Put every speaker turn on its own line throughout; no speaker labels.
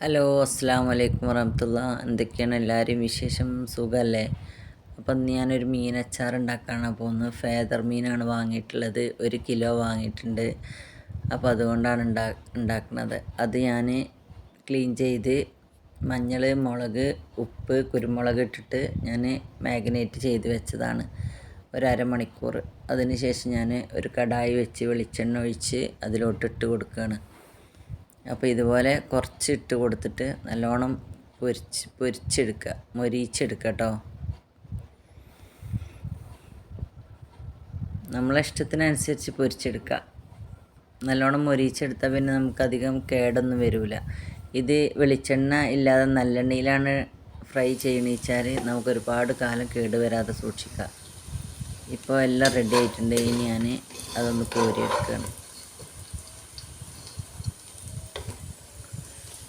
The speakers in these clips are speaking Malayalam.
ഹലോ, അസ്സാം വലൈക്കും വറഹമത്തുള്ള. എന്തൊക്കെയാണ് എല്ലാവരും വിശേഷം? സുഖമല്ലേ? അപ്പം ഞാനൊരു മീനച്ചാർ ഉണ്ടാക്കാനാണ് പോകുന്നത്. ഫേദർ മീനാണ് വാങ്ങിയിട്ടുള്ളത്. 1 കിലോ വാങ്ങിയിട്ടുണ്ട്. അപ്പോൾ അതുകൊണ്ടാണ് ഉണ്ടാക്കുന്നത്. അത് ഞാൻ ക്ലീൻ ചെയ്ത് മഞ്ഞൾ, മുളക്, ഉപ്പ്, കുരുമുളക് ഇട്ടിട്ട് ഞാൻ മാഗ്നേറ്റ് ചെയ്ത് വെച്ചതാണ് ഒരു അരമണിക്കൂർ. അതിന് ശേഷം ഞാൻ ഒരു കടായി വെച്ച് വെളിച്ചെണ്ണ ഒഴിച്ച് അതിലോട്ടിട്ട് കൊടുക്കുകയാണ്. അപ്പോൾ ഇതുപോലെ കുറച്ച് ഇട്ട് കൊടുത്തിട്ട് നല്ലോണം പൊരിച്ചെടുക്കുക, മൊരിച്ചെടുക്കുക കേട്ടോ. നമ്മളെ ഇഷ്ടത്തിനനുസരിച്ച് പൊരിച്ചെടുക്കുക. നല്ലോണം മൊരിച്ചെടുത്താൽ പിന്നെ നമുക്കധികം കേടൊന്നും വരില്ല. ഇത് വെളിച്ചെണ്ണ ഇല്ലാതെ നല്ലെണ്ണയിലാണ് ഫ്രൈ ചെയ്യണമെന്ന് നമുക്കൊരുപാട് കാലം കേട് വരാതെ സൂക്ഷിക്കാം. ഇപ്പോൾ എല്ലാം റെഡി ആയിട്ടുണ്ട്. ഇനി ഞാൻ അതൊന്ന് കോരിയെടുക്കുകയാണ്.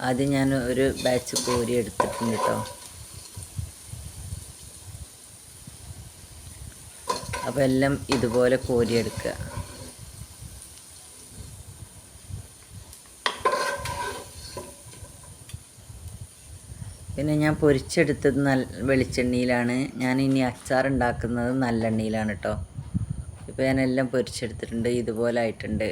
ആദ്യം ഞാൻ ഒരു ബാച്ച് കോരി എടുത്തിട്ടുണ്ട് കേട്ടോ. അപ്പോൾ എല്ലാം ഇതുപോലെ കോരിയെടുക്കുക. പിന്നെ ഞാൻ പൊരിച്ചെടുത്തത് വെളിച്ചെണ്ണയിലാണ്. ഞാൻ ഇനി അച്ചാർ ഉണ്ടാക്കുന്നത് നല്ലെണ്ണയിലാണ് കേട്ടോ. ഇപ്പോൾ ഞാനെല്ലാം പൊരിച്ചെടുത്തിട്ടുണ്ട്. ഇതുപോലെ ആയിട്ടുണ്ട്.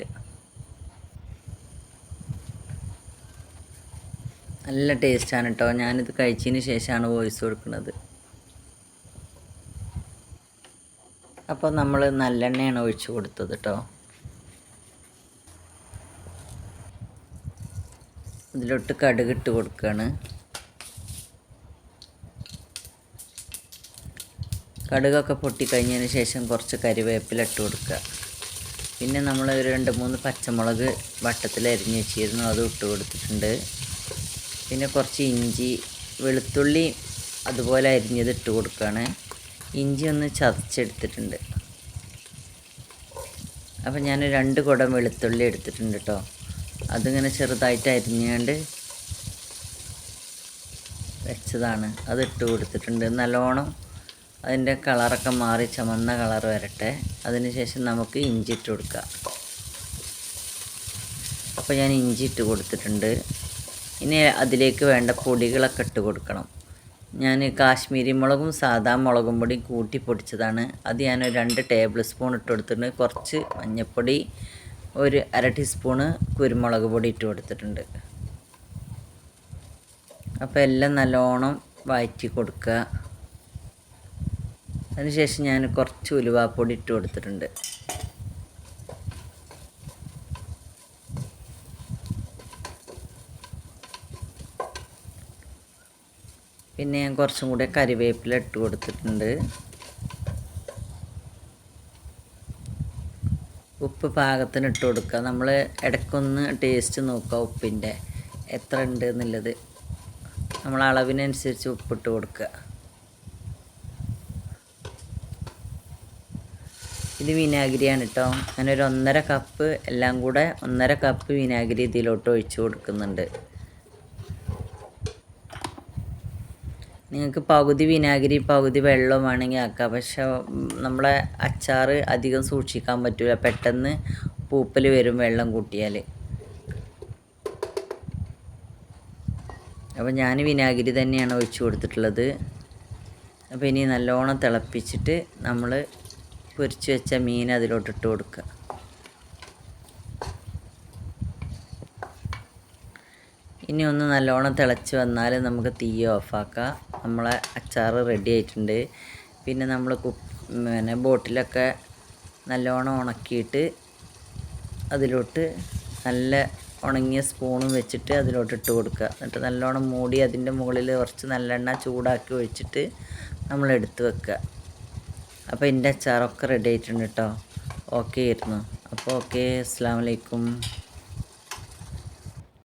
നല്ല ടേസ്റ്റാണ് കേട്ടോ. ഞാനിത് കഴിച്ചതിന് ശേഷമാണ് വോയിസ് കൊടുക്കുന്നത്. അപ്പോൾ നമ്മൾ നല്ലെണ്ണയാണ് ഒഴിച്ച് കൊടുത്തത് കേട്ടോ. ഇതിലോട്ട് കടുകിട്ട് കൊടുക്കുകയാണ്. കടുകൊക്കെ പൊട്ടിക്കഴിഞ്ഞതിന് ശേഷം കുറച്ച് കരിവേപ്പില ഇട്ട് കൊടുക്കുക. പിന്നെ നമ്മൾ ഒരു 2-3 പച്ചമുളക് വട്ടത്തിൽ അരിഞ്ഞ് വെച്ചിരുന്നു, അത് ഇട്ട് കൊടുത്തിട്ടുണ്ട്. പിന്നെ കുറച്ച് ഇഞ്ചി, വെളുത്തുള്ളി അതുപോലെ അരിഞ്ഞത് ഇട്ട് കൊടുക്കുകയാണ്. ഇഞ്ചി ഒന്ന് ചതച്ചെടുത്തിട്ടുണ്ട്. അപ്പോൾ ഞാൻ 2 കുടം വെളുത്തുള്ളി എടുത്തിട്ടുണ്ട് കേട്ടോ. അതിങ്ങനെ ചെറുതായിട്ട് അരിഞ്ഞുകൊണ്ട് വെച്ചതാണ്. അത് ഇട്ട് കൊടുത്തിട്ടുണ്ട്. നല്ലോണം അതിൻ്റെ കളറൊക്കെ മാറി ചുമന്ന കളർ വരട്ടെ. അതിന് ശേഷം നമുക്ക് ഇഞ്ചി ഇട്ട് കൊടുക്കാം. അപ്പോൾ ഞാൻ ഇഞ്ചി ഇട്ട് കൊടുത്തിട്ടുണ്ട്. ഇനി അതിലേക്ക് വേണ്ട പൊടികളൊക്കെ ഇട്ട് കൊടുക്കണം. ഞാൻ കാശ്മീരി മുളകും സാദാ മുളകും പൊടി കൂട്ടി പൊടിച്ചതാണ്. അത് ഞാൻ 2 ടേബിൾ സ്പൂൺ ഇട്ട് കൊടുത്തിട്ടുണ്ട്. കുറച്ച് മഞ്ഞൾപ്പൊടി, ഒരു 1/2 ടീസ്പൂണ് കുരുമുളക് പൊടി ഇട്ട് കൊടുത്തിട്ടുണ്ട്. അപ്പോൾ എല്ലാം നല്ലോണം വഴറ്റി കൊടുക്കുക. അതിനുശേഷം ഞാൻ കുറച്ച് ഉലുവാപ്പൊടി ഇട്ട് കൊടുത്തിട്ടുണ്ട്. പിന്നെ ഞാൻ കുറച്ചും കൂടെ കറിവേപ്പില ഇട്ട് കൊടുത്തിട്ടുണ്ട്. ഉപ്പ് പാകത്തിന് ഇട്ട് കൊടുക്കുക. നമ്മൾ ഇടയ്ക്കൊന്ന് ടേസ്റ്റ് നോക്കുക ഉപ്പിൻ്റെ എത്ര ഉണ്ട് എന്നുള്ളത്. നമ്മൾ അളവിനനുസരിച്ച് ഉപ്പിട്ട് കൊടുക്കുക. ഇത് വിനാഗിരിയാണ് കേട്ടോ. ഞാനൊരു 1.5 കപ്പ് എല്ലാം കൂടെ 1.5 കപ്പ് വിനാഗിരി ഇതിലോട്ട് ഒഴിച്ച് കൊടുക്കുന്നുണ്ട്. നിങ്ങൾക്ക് പകുതി വിനാഗിരി പകുതി വെള്ളം വേണമെങ്കിൽ ആക്കാം. പക്ഷെ നമ്മളെ അച്ചാർ അധികം സൂക്ഷിക്കാൻ പറ്റില്ല, പെട്ടെന്ന് പൂപ്പൽ വരും വെള്ളം കൂട്ടിയാൽ. അപ്പോൾ ഞാൻ വിനാഗിരി തന്നെയാണ് ഒഴിച്ച് കൊടുത്തിട്ടുള്ളത്. അപ്പോൾ ഇനി നല്ലോണം തിളപ്പിച്ചിട്ട് നമ്മൾ പൊരിച്ച് വെച്ച മീൻ അതിലോട്ടിട്ട് കൊടുക്കുക. ഇനി ഒന്ന് നല്ലോണം തിളച്ച് വന്നാൽ നമുക്ക് തീ ഓഫാക്കാം. നമ്മളെ അച്ചാർ റെഡി ആയിട്ടുണ്ട്. പിന്നെ നമ്മൾ ബോട്ടിലൊക്കെ നല്ലോണം ഉണക്കിയിട്ട് അതിലോട്ട് നല്ല ഉണങ്ങിയ സ്പൂണും വെച്ചിട്ട് അതിലോട്ട് ഇട്ട് കൊടുക്കുക. എന്നിട്ട് നല്ലോണം മൂടി അതിൻ്റെ മുകളിൽ കുറച്ച് നല്ലെണ്ണ ചൂടാക്കി ഒഴിച്ചിട്ട് നമ്മൾ എടുത്ത് വെക്കുക. അപ്പോൾ എൻ്റെ അച്ചാറൊക്കെ റെഡി ആയിട്ടുണ്ട് കേട്ടോ. ഓക്കെ ആയിരുന്നു. അപ്പോൾ ഓക്കെ, അസ്സലാമു അലൈക്കും.